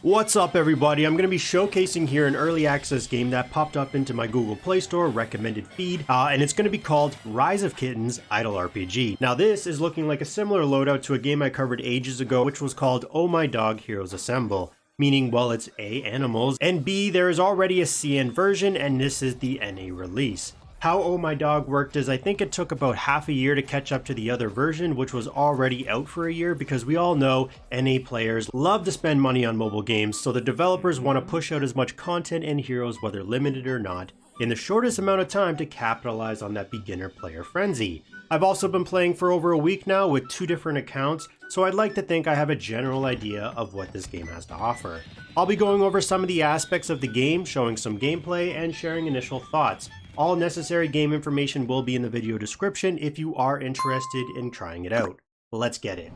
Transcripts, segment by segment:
What's up everybody, I'm going to be showcasing here an early access game that popped up into my Google Play Store recommended feed, and it's going to be called Rise of Kittens Idle RPG. Now this is looking like a similar loadout to a game I covered ages ago, which was called Oh My Dog Heroes Assemble. Meaning, well, it's A, animals, and B, there is already a CN version, and this is the NA release. How Oh My Dog worked is I think it took about half a year to catch up to the other version, which was already out for a year, because we all know NA players love to spend money on mobile games, so the developers want to push out as much content and heroes, whether limited or not, in the shortest amount of time to capitalize on that beginner player frenzy. I've also been playing for over a week now with 2 different accounts, so I'd like to think I have a general idea of what this game has to offer. I'll be going over some of the aspects of the game, showing some gameplay, and sharing initial thoughts. All necessary game information will be in the video description if you are interested in trying it out. Let's get it.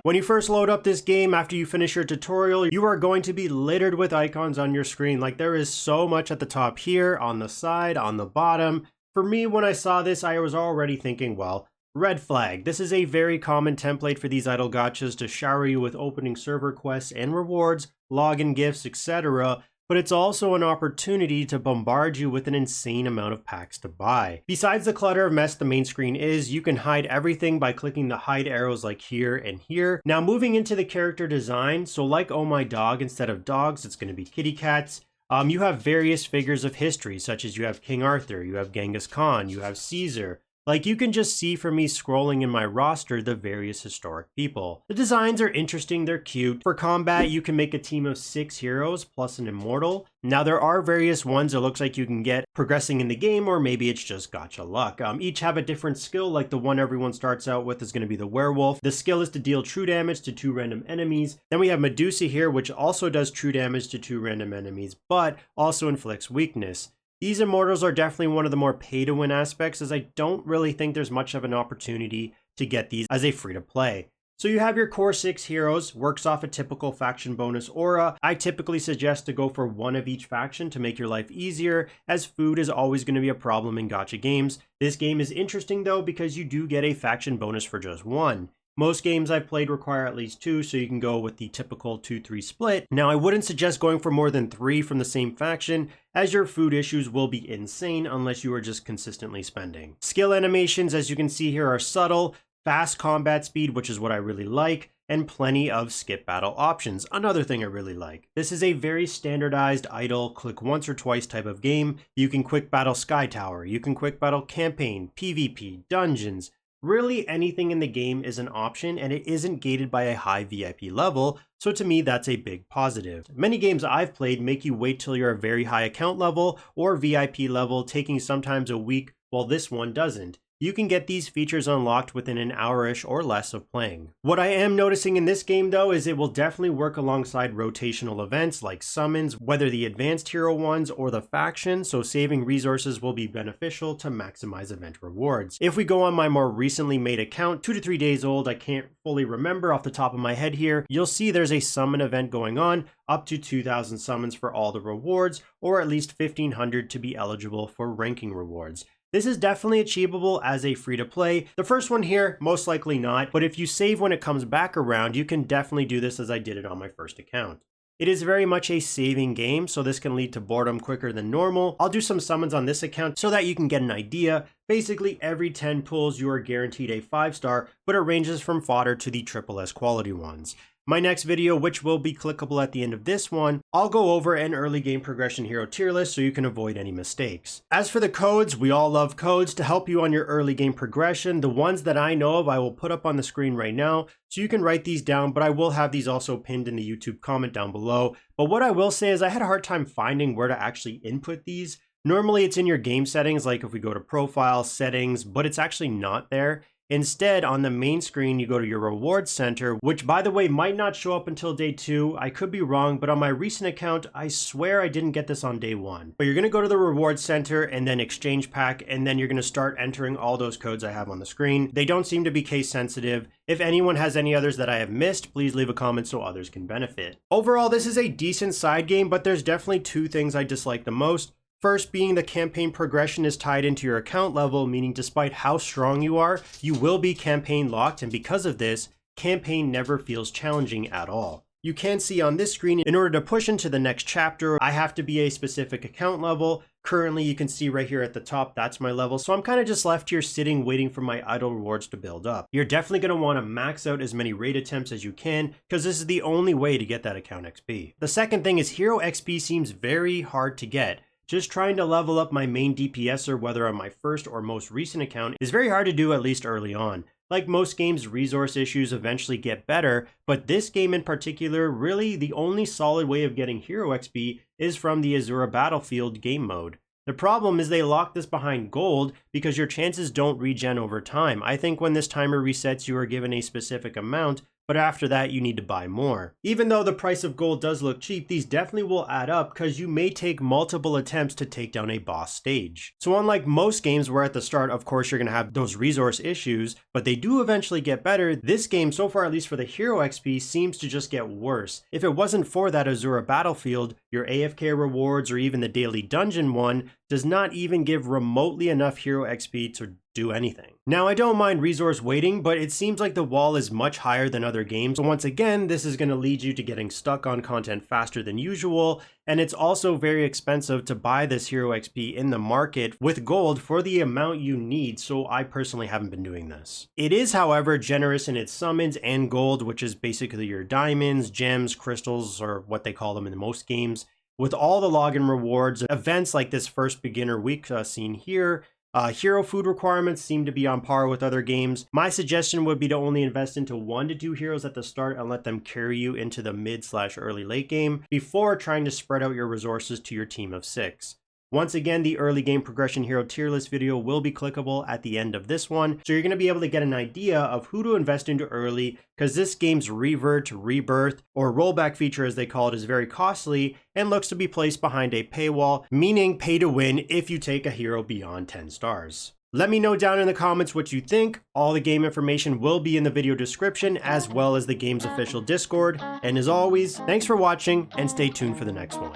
When you first load up this game after you finish your tutorial, you are going to be littered with icons on your screen. Like, there is so much at the top here, on the side, on the bottom. For me, when I saw this, I was already thinking, well, red flag. This is a very common template for these idle gachas to shower you with opening server quests and rewards, login gifts, etc. But it's also an opportunity to bombard you with an insane amount of packs to buy. Besides the clutter of mess the main screen is, you can hide everything by clicking the hide arrows like here and here. Now moving into the character design, so like Oh My Dog, instead of dogs, it's going to be kitty cats. You have various figures of history, such as you have King Arthur, you have Genghis Khan, you have Caesar. Like, you can just see from me scrolling in my roster the various historic people. The designs are interesting, they're cute. For combat, you can make a team of 6 heroes plus an immortal. Now there are various ones it looks like you can get progressing in the game, or maybe it's just gacha luck. Each have a different skill, like the one everyone starts out with is going to be the werewolf. The skill is to deal true damage to 2 random enemies. Then we have Medusa here, which also does true damage to 2 random enemies, but also inflicts weakness. These immortals are definitely one of the more pay-to-win aspects, as I don't really think there's much of an opportunity to get these as a free-to-play. So you have your core 6 heroes, works off a typical faction bonus aura. I typically suggest to go for one of each faction to make your life easier, as food is always going to be a problem in gacha games. This game is interesting though because you do get a faction bonus for just one. Most games I've played require at least 2, so you can go with the typical 2-3 split. Now, I wouldn't suggest going for more than 3 from the same faction, as your food issues will be insane unless you are just consistently spending. Skill animations, as you can see here, are subtle, fast combat speed, which is what I really like, and plenty of skip battle options, another thing I really like. This is a very standardized idle, click once or twice type of game. You can quick battle Sky Tower, you can quick battle campaign, PvP, dungeons. Really anything in the game is an option, and it isn't gated by a high VIP level, so to me that's a big positive. Many games I've played make you wait till you're a very high account level or VIP level, taking sometimes a week, while this one doesn't. You can get these features unlocked within an hour-ish or less of playing. What I am noticing in this game though is it will definitely work alongside rotational events like summons, whether the advanced hero ones or the faction, so saving resources will be beneficial to maximize event rewards. If we go on my more recently made account, 2 to 3 days old, I can't fully remember off the top of my head here, you'll see there's a summon event going on, up to 2,000 summons for all the rewards, or at least 1,500 to be eligible for ranking rewards. This is definitely achievable as a free-to-play. The first one here, most likely not, but if you save when it comes back around, you can definitely do this as I did it on my first account. It is very much a saving game, so this can lead to boredom quicker than normal. I'll do some summons on this account so that you can get an idea. Basically, every 10 pulls you are guaranteed a 5-star, but it ranges from fodder to the SSS quality ones. My next video, which will be clickable at the end of this one, I'll go over an early game progression hero tier list so you can avoid any mistakes. As for the codes, we all love codes to help you on your early game progression. The ones that I know of I will put up on the screen right now, so you can write these down, but I will have these also pinned in the YouTube comment down below. But what I will say is I had a hard time finding where to actually input these. Normally it's in your game settings, like if we go to profile, settings, but it's actually not there. Instead, on the main screen, you go to your rewards center, which by the way might not show up until day 2. I could be wrong, but on my recent account, I swear I didn't get this on day 1. But you're going to go to the rewards center and then exchange pack, and then you're going to start entering all those codes I have on the screen. They don't seem to be case sensitive. If anyone has any others that I have missed, please leave a comment so others can benefit. Overall, this is a decent side game, but there's definitely 2 things I dislike the most. First being the campaign progression is tied into your account level, meaning despite how strong you are, you will be campaign locked, and because of this, campaign never feels challenging at all. You can see on this screen, in order to push into the next chapter, I have to be a specific account level. Currently, you can see right here at the top, that's my level. So I'm kind of just left here sitting, waiting for my idle rewards to build up. You're definitely going to want to max out as many raid attempts as you can, because this is the only way to get that account XP. The second thing is hero XP seems very hard to get. Just trying to level up my main DPSer, whether on my first or most recent account, is very hard to do, at least early on. Like most games, resource issues eventually get better, but this game in particular, really the only solid way of getting hero XP is from the Azura Battlefield game mode. The problem is they lock this behind gold because your chances don't regen over time. I think when this timer resets, you are given a specific amount, but after that you need to buy more. Even though the price of gold does look cheap, these definitely will add up because you may take multiple attempts to take down a boss stage. So unlike most games where at the start, of course, you're going to have those resource issues, but they do eventually get better, this game, so far at least for the hero XP, seems to just get worse. If it wasn't for that Azura Battlefield, your AFK rewards or even the daily dungeon one does not even give remotely enough hero XP to do anything. Now, I don't mind resource waiting, but it seems like the wall is much higher than other games. So once again, this is going to lead you to getting stuck on content faster than usual, and it's also very expensive to buy this hero XP in the market with gold for the amount you need, so I personally haven't been doing this. It is, however, generous in its summons and gold, which is basically your diamonds, gems, crystals, or what they call them in most games. With all the login rewards, events like this first beginner week seen here, hero food requirements seem to be on par with other games. My suggestion would be to only invest into 1 to 2 heroes at the start and let them carry you into the mid/early late game before trying to spread out your resources to your team of 6. Once again, the early game progression hero tier list video will be clickable at the end of this one, so you're going to be able to get an idea of who to invest into early, because this game's revert, rebirth, or rollback feature as they call it is very costly and looks to be placed behind a paywall, meaning pay to win if you take a hero beyond 10 stars. Let me know down in the comments what you think. All the game information will be in the video description as well as the game's official Discord. And as always, thanks for watching and stay tuned for the next one.